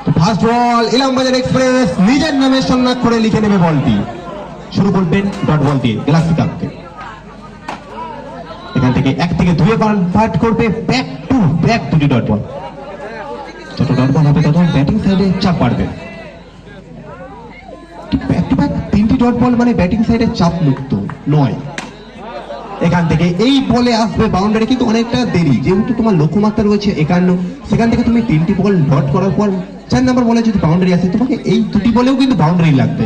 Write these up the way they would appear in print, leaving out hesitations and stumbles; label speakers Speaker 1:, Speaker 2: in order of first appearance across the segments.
Speaker 1: First বল Ilambazar express নিজের নামে স্বর্ণাক্ষরে লিখে নেবে বলটি। শুরু করবেন ডট বল দিয়ে গ্লাসি কাপকে। এখান থেকে 1 থেকে 2 কনভার্ট করবে ব্যাক টু ব্যাক দুটি ডট বল। যত ডট বল হবে তত ব্যাটিং সাইডে চাপ বাড়বে। ব্যাক টু ব্যাক 3টি ডট বল মানে ব্যাটিং সাইডে চাপ মুক্ত নয়। এখান থেকে এই বলে আসবে বাউন্ডারি, কিন্তু অনেকটা দেরি, যেহেতু তোমার লক্ষ্যমাত্রা রয়েছে 51। সেখান থেকে তুমি 3টি বল ডট করার পর 4 নম্বর বলে যদি বাউন্ডারি আসে, তোমাকে এই দুটি বলেও কিন্তু বাউন্ডারি লাগবে।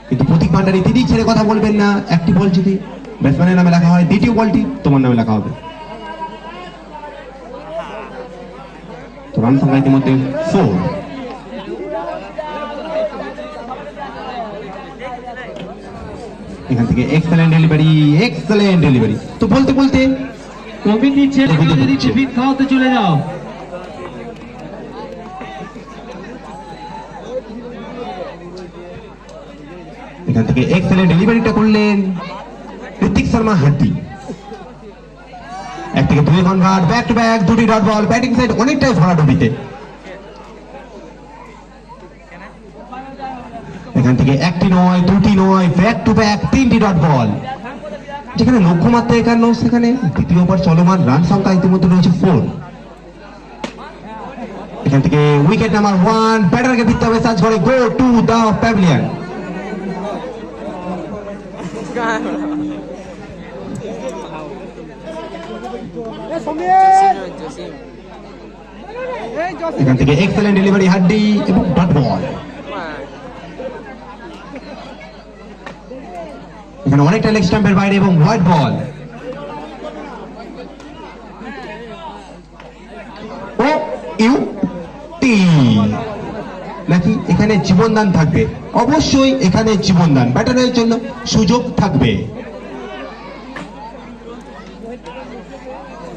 Speaker 1: কিন্তু প্রতীক ভান্ডারী তিনি ছেড়ে কথা বলবেন না। একটি বল যদি ব্যাটসম্যানের নামে লেখা হয়, দ্বিতীয় বলটি তোমার নামে লেখা হবে। তো রান সংখ্যা ইতিমধ্যে 4। এখান থেকে এক্সেলেন্ট ডেলিভারি। তো বলতে বলতে
Speaker 2: কবির নিচ্ছে, যদি টিফিন খাওয়াতে চলে যাও।
Speaker 1: এখান থেকে এক্সেলেন্ট ডেলিভারিটা করলেন ঋত্বিক শর্মা হাড্ডি। 1 থেকে 2 কনভার্ট ব্যাক টু ব্যাক দুটি ডট বল। ব্যাটিং সাইড অনেকটাই ভরাডুবিতে। এখান থেকে 1টি নয় 2টি নয় ব্যাক টু ব্যাক 3টি ডট বল। যেখানে লক্ষ্যমাত্রা 51, সেখানে দ্বিতীয় ওভার চলমান, রান সংখ্যা ইতিমধ্যে রয়েছে 4। এখান থেকে উইকেট নাম্বার 1, ব্যাটারকে ফিরতে হবে সার্চ করে গো টু দ্য প্যাভিলিয়ন। এখান থেকে এক্সেলেন্ট ডেলিভারি হাড্ডি এবং ডট বল। এখানে অনেকটা লেগ স্টাম্পের বাইরে এবং হোয়াইট বল। ও ইউ টি নাকি এখানে জীবনদান থাকবে? অবশ্যই এখানে জীবনদান, ব্যাটারের জন্য সুযোগ থাকবে।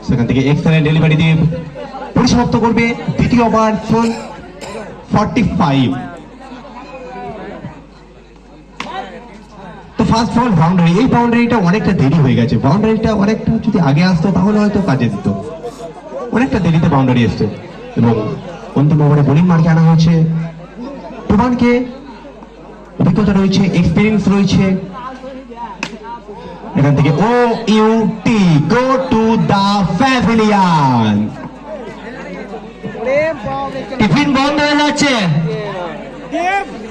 Speaker 1: সেখান থেকে এক্সেলেন্ট ডেলিভারি দিয়ে পরিসমাপ্ত করবে দ্বিতীয় ওভার 45। তো ফার্স্ট বল বাউন্ডারি, এই বাউন্ডারিটা অনেকটা দেরি হয়ে গেছে। বাউন্ডারিটা অনেকটা যদি আগে আসতো তাহলে হয়তো কাজে দিত। অনেকটা দেরিতে বাউন্ডারি এসছে এবং অন্তিম ওভারে বোলিং মার্কে আনা হয়েছে প্রমাণকে। অভিজ্ঞতা রয়েছে, এক্সপিরিয়েন্স রয়েছে। এখান থেকে O U T go to the pavilion.
Speaker 2: Tiffin বন্ধ হয়ে যাচ্ছে,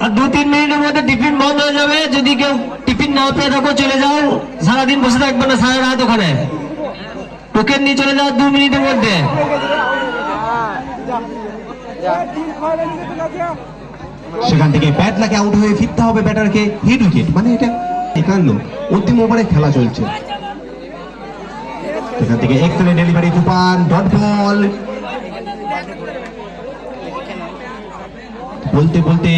Speaker 2: আর 2-3 মিনিটের মধ্যে টিফিন বন্ধ হয়ে যাবে। যদি কেউ টিফিন না পেয়ে থাকো চলে যাও, সারাদিন বসে থাকবে না, সারা রাত ওখানে টোকেন নিয়ে চলে যাও 2 মিনিটের মধ্যে।
Speaker 1: সেখান থেকে ব্যাট লাগে আউট হয়ে ফিরতে হবে ব্যাটারকে হিট উইকেট, মানে এটা 51 অন্তিম ওভারে খেলা চলছে। সেখান থেকে এক্সেলেন্ট ডেলিভারি তুফান ডট বল। বলতে বলতে